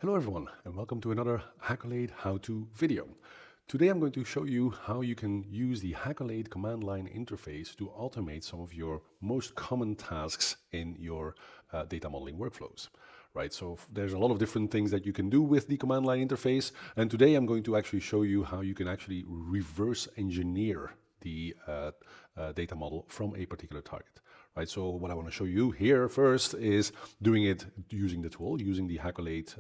Hello everyone, and welcome to another Hackolade how-to video. Today I'm going to show you how you can use the Hackolade command line interface to automate some of your most common tasks in your data modeling workflows. Right, so there's a lot of different things that you can do with the command line interface, and today I'm going to actually show you how you can actually reverse engineer the data model from a particular target. Right, so what I want to show you here first is doing it using the tool, using the Hackolade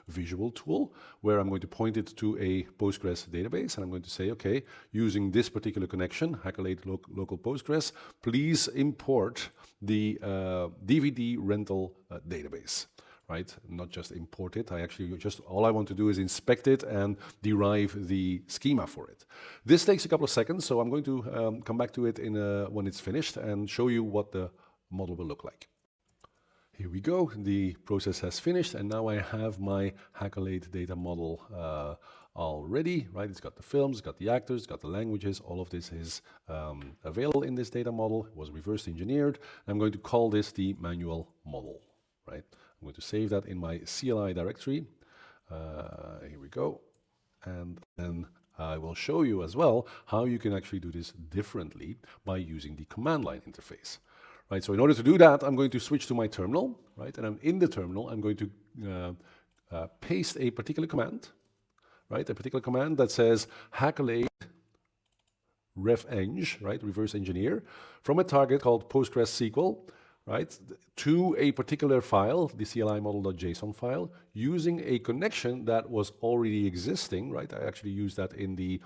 visual tool, where I'm going to point it to a Postgres database, and I'm going to say, okay, using this particular connection, Hackolade local Postgres, please import the DVD rental database. Right, not just import it. All I want to do is inspect it and derive the schema for it. This takes a couple of seconds, so I'm going to come back to it when it's finished and show you what the model will look like. Here we go. The process has finished, and now I have my Hackolade data model already. Right, it's got the films, it's got the actors, it's got the languages. All of this is available in this data model. It was reverse engineered. I'm going to call this the manual model. Right. I'm going to save that in my CLI directory. Here we go. And then I will show you as well how you can actually do this differently by using the command line interface. Right, so in order to do that, I'm going to switch to my terminal, right? And I'm in the terminal, I'm going to paste a particular command, right? A particular command that says Hackolade reveng, right? Reverse engineer, from a target called PostgreSQL, right, to a particular file, the CLI model.json file, using a connection that was already existing, right? I actually use that in the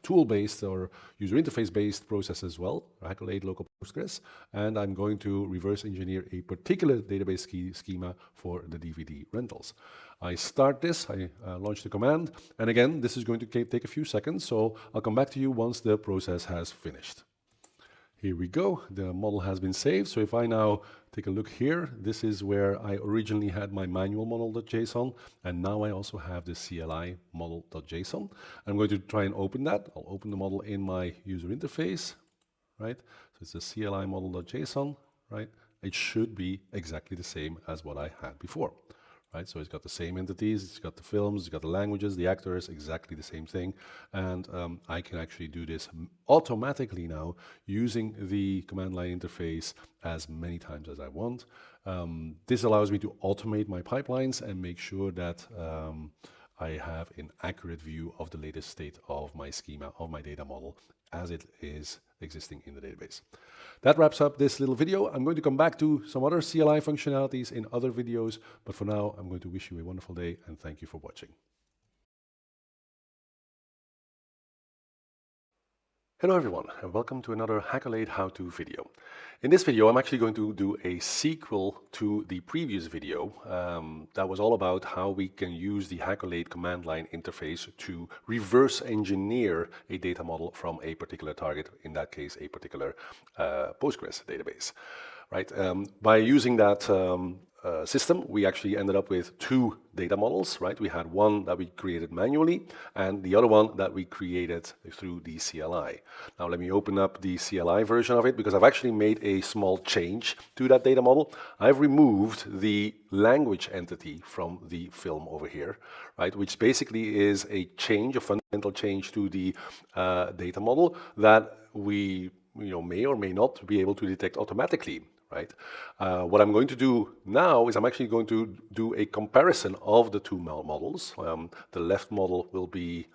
tool-based or user interface-based process as well, Hackolade local Postgres, and I'm going to reverse engineer a particular database schema for the DVD rentals. I start this, I launch the command, and again, this is going to take a few seconds, so I'll come back to you once the process has finished. Here we go, the model has been saved. So if I now take a look here, this is where I originally had my manual model.json, and now I also have the CLI model.json. I'm going to try and open that. I'll open the model in my user interface, right? So it's the CLI model.json, right? It should be exactly the same as what I had before. Right, so it's got the same entities, it's got the films, it's got the languages, the actors, exactly the same thing. And I can actually do this automatically now using the command line interface as many times as I want. This allows me to automate my pipelines and make sure that I have an accurate view of the latest state of my schema, of my data model, as it is existing in the database. That wraps up this little video. I'm going to come back to some other CLI functionalities in other videos, but for now, I'm going to wish you a wonderful day and thank you for watching. Hello everyone, and welcome to another Hackolade how-to video. In this video, I'm actually going to do a sequel to the previous video that was all about how we can use the Hackolade command line interface to reverse engineer a data model from a particular target, in that case, a particular Postgres database. Right? By using that system, we actually ended up with two data models, right? We had one that we created manually and the other one that we created through the CLI. Now let me open up the CLI version of it because I've actually made a small change to that data model. I've removed the language entity from the film over here, right? Which basically is a change, a fundamental change to the data model that we may or may not be able to detect automatically. Right. What I'm going to do now is I'm actually going to do a comparison of the two models. The left model will be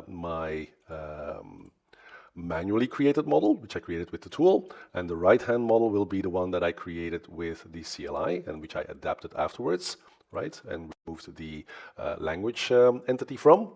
my manually created model, which I created with the tool, and the right-hand model will be the one that I created with the CLI and which I adapted afterwards, right, and removed the language entity from.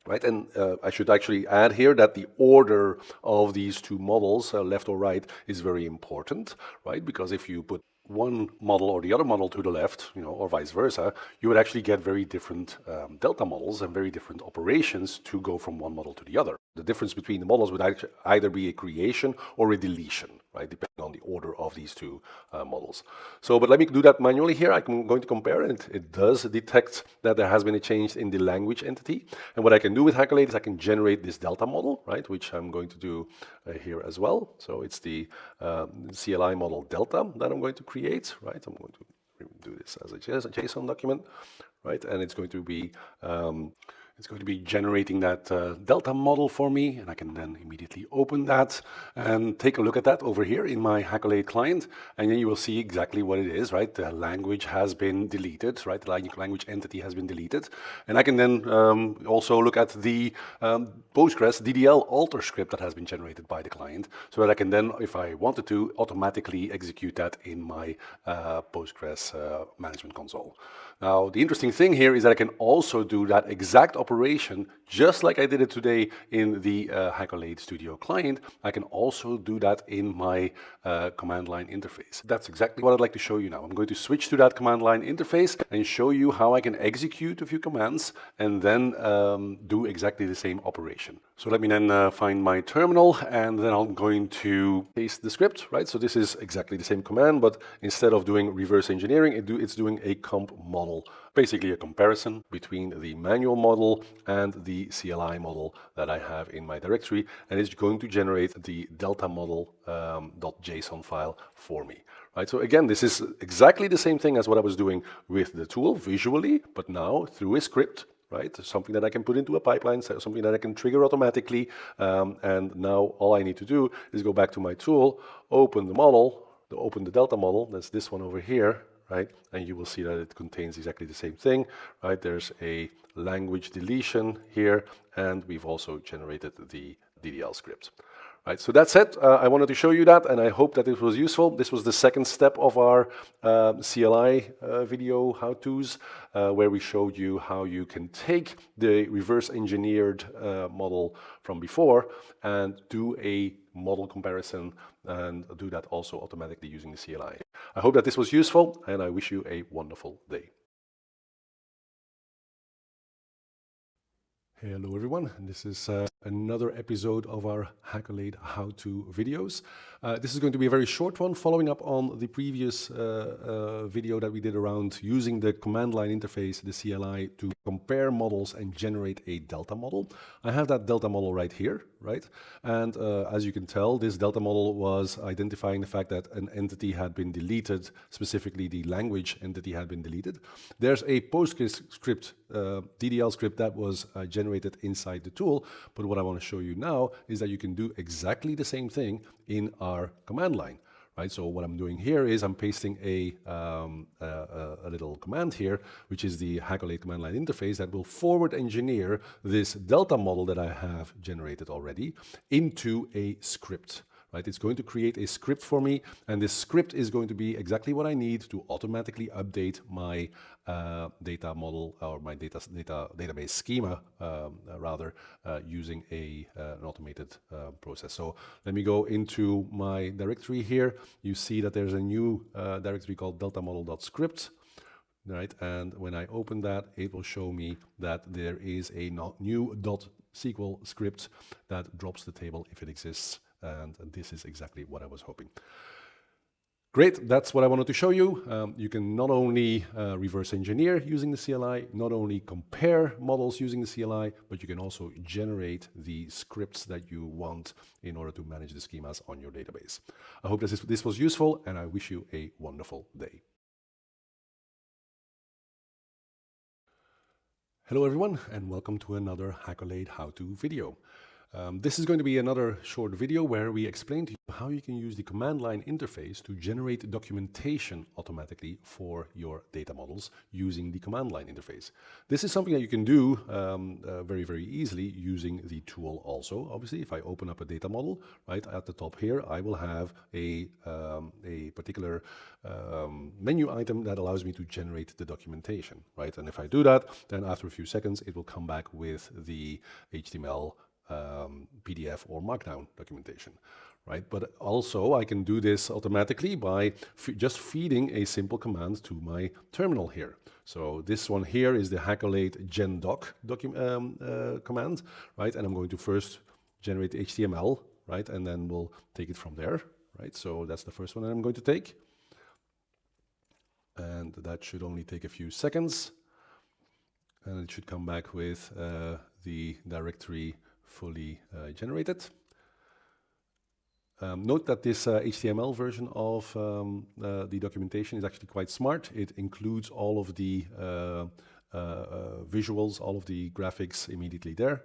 Right, and I should actually add here that the order of these two models, left or right, is very important, right? Because if you put one model or the other model to the left, or vice versa, you would actually get very different delta models and very different operations to go from one model to the other. The difference between the models would actually either be a creation or a deletion, right, depending on the order of these two models. So, but let me do that manually here. I'm going to compare, and it does detect that there has been a change in the language entity. And what I can do with Hackolade is I can generate this delta model, right, which I'm going to do here as well. So it's the CLI model delta that I'm going to create, right? I'm going to do this as a JSON document, right? And it's going to be generating that delta model for me, and I can then immediately open that and take a look at that over here in my Hackolade client, and then you will see exactly what it is, right? The language has been deleted, right? The language entity has been deleted, and I can then also look at the Postgres DDL alter script that has been generated by the client, so that I can then, if I wanted to, automatically execute that in my Postgres management console. Now, the interesting thing here is that I can also do that exact operation, just like I did it today in the Hackolade Studio client. I can also do that in my command line interface. That's exactly what I'd like to show you now. I'm going to switch to that command line interface and show you how I can execute a few commands and then do exactly the same operation. So let me then find my terminal, and then I'm going to paste the script, right? So this is exactly the same command, but instead of doing reverse engineering, it's doing a comp model, basically a comparison between the manual model and the CLI model that I have in my directory, and it's going to generate the delta model .json file for me. Right, so again, this is exactly the same thing as what I was doing with the tool visually, but now through a script, right? Something that I can put into a pipeline, something that I can trigger automatically. And now all I need to do is go back to my tool, open the model, open the delta model. That's this one over here, right? And you will see that it contains exactly the same thing, right? There's a language deletion here, and we've also generated the DDL script. Right, so that's it. I wanted to show you that, and I hope that it was useful. This was the second step of our CLI video how-tos, where we showed you how you can take the reverse engineered model from before and do a model comparison, and do that also automatically using the CLI. I hope that this was useful, and I wish you a wonderful day. Hey, hello everyone, and this is another episode of our Hackolade how-to videos. This is going to be a very short one, following up on the previous video that we did around using the command line interface, the CLI, to compare models and generate a delta model. I have that delta model right here, right? And as you can tell, this delta model was identifying the fact that an entity had been deleted, specifically the language entity had been deleted. There's a Postgres script, DDL script that was generated inside the tool, but what I want to show you now is that you can do exactly the same thing in our command line. Right, so what I'm doing here is I'm pasting a little command here, which is the Hackolade command line interface that will forward engineer this delta model that I have generated already into a script. Right, it's going to create a script for me, and this script is going to be exactly what I need to automatically update my data model, or my database schema, using an automated process. So let me go into my directory here. You see that there's a new directory called deltamodel.script. Right, and when I open that, it will show me that there is a new .SQL script that drops the table if it exists. And this is exactly what I was hoping. Great, that's what I wanted to show you. You can not only reverse engineer using the CLI, not only compare models using the CLI, but you can also generate the scripts that you want in order to manage the schemas on your database. I hope this was useful, and I wish you a wonderful day. Hello everyone, and welcome to another Hackolade how-to video. This is going to be another short video where we explain to you how you can use the command line interface to generate documentation automatically for your data models using the command line interface. This is something that you can do very, very easily using the tool also. Obviously, if I open up a data model, right at the top here, I will have a particular menu item that allows me to generate the documentation, right? And if I do that, then after a few seconds, it will come back with the HTML, PDF or Markdown documentation, right? But also I can do this automatically by just feeding a simple command to my terminal here. So this one here is the Hackolade gendoc command, right? And I'm going to first generate HTML, right? And then we'll take it from there, right? So that's the first one that I'm going to take. And that should only take a few seconds. And it should come back with the directory fully generated. Note that this HTML version of the documentation is actually quite smart. It includes all of the visuals, all of the graphics immediately there.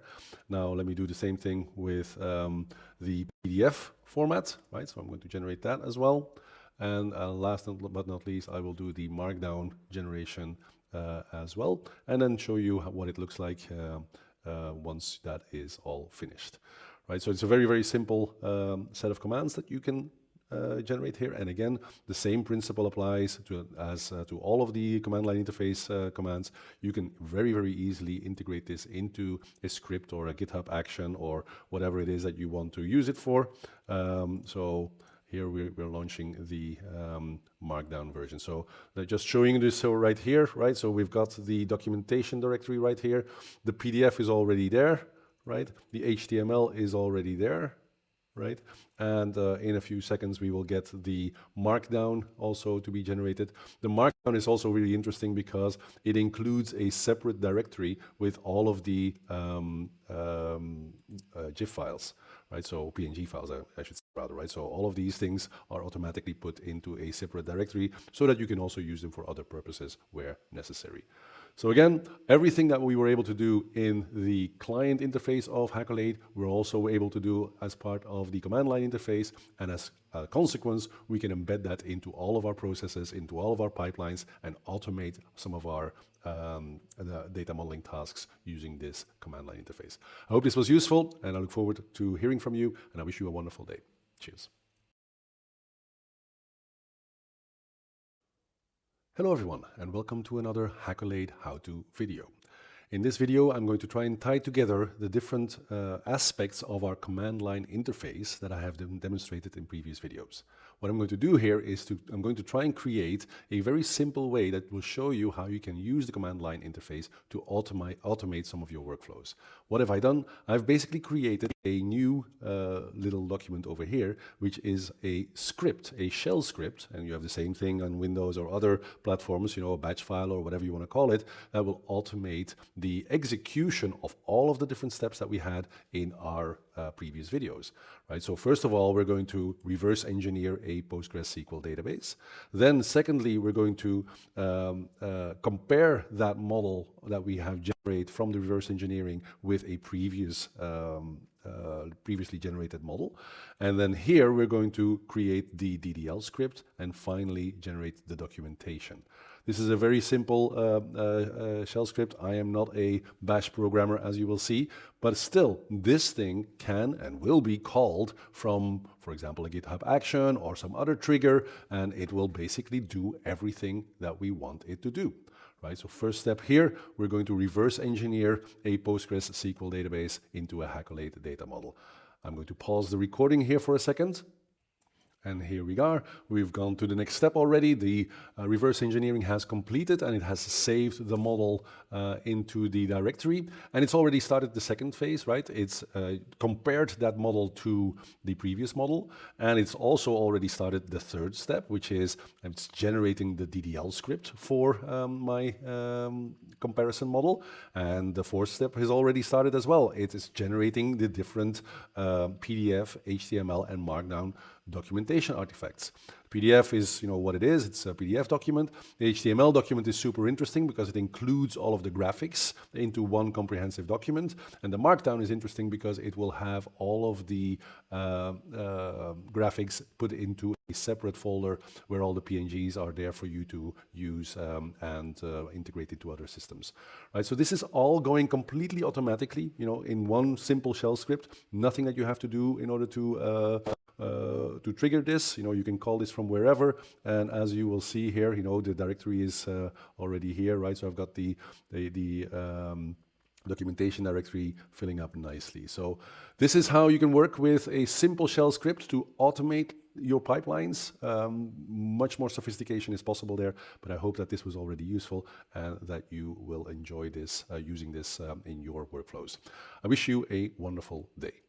Now let me do the same thing with the PDF format, right? So I'm going to generate that as well. And last but not least, I will do the Markdown generation as well, and then show you what it looks like once that is all finished. Right, so it's a very, very simple set of commands that you can generate here. And again, the same principle applies to all of the command line interface commands. You can very, very easily integrate this into a script or a GitHub action or whatever it is that you want to use it for. So here we're launching the Markdown version. So just showing this right here, right? So we've got the documentation directory right here. The PDF is already there, right? The HTML is already there, right? And in a few seconds, we will get the Markdown also to be generated. The Markdown is also really interesting because it includes a separate directory with all of the GIF files, right? So PNG files, I should say rather, right? So all of these things are automatically put into a separate directory so that you can also use them for other purposes where necessary. So again, everything that we were able to do in the client interface of Hackolade, we're also able to do as part of the command line interface. And as a consequence, we can embed that into all of our processes, into all of our pipelines, and automate some of our data modeling tasks using this command line interface. I hope this was useful, and I look forward to hearing from you, and I wish you a wonderful day. Cheers. Hello everyone, and welcome to another Hackolade how-to video. In this video, I'm going to try and tie together the different aspects of our command line interface that I have demonstrated in previous videos. What I'm going to do here is I'm going to try and create a very simple way that will show you how you can use the command line interface to automate some of your workflows. What have I done? I've basically created a new little document over here, which is a script, a shell script, and you have the same thing on Windows or other platforms, you know, a batch file or whatever you want to call it, that will automate the execution of all of the different steps that we had in our previous videos, right? So first of all, we're going to reverse engineer a PostgreSQL database. Then secondly, we're going to compare that model that we have generated from the reverse engineering with a previously generated model. And then here we're going to create the DDL script and finally generate the documentation. This is a very simple shell script. I am not a bash programmer, as you will see, but still this thing can and will be called from, for example, a GitHub action or some other trigger, and it will basically do everything that we want it to do. Right, so first step here, we're going to reverse engineer a PostgreSQL database into a Hackolade data model. I'm going to pause the recording here for a second. And here we are. We've gone to the next step already. The reverse engineering has completed and it has saved the model into the directory. And it's already started the second phase, right? It's compared that model to the previous model. And it's also already started the third step, which is it's generating the DDL script for my comparison model. And the fourth step has already started as well. It is generating the different PDF, HTML, and Markdown documentation artifacts. PDF is, you know, what it is. It's a PDF document. The HTML document is super interesting because it includes all of the graphics into one comprehensive document. And the Markdown is interesting because it will have all of the graphics put into a separate folder where all the PNGs are there for you to use and integrate into other systems. Right. So this is all going completely automatically, you know, in one simple shell script. Nothing that you have to do in order to trigger this. You know, you can call this from wherever, and as you will see here, you know, the directory is already here, right? So I've got the documentation directory filling up nicely. So this is how you can work with a simple shell script to automate your pipelines. Much more sophistication is possible there, but I hope that this was already useful and that you will enjoy this using this in your workflows. I wish you a wonderful day.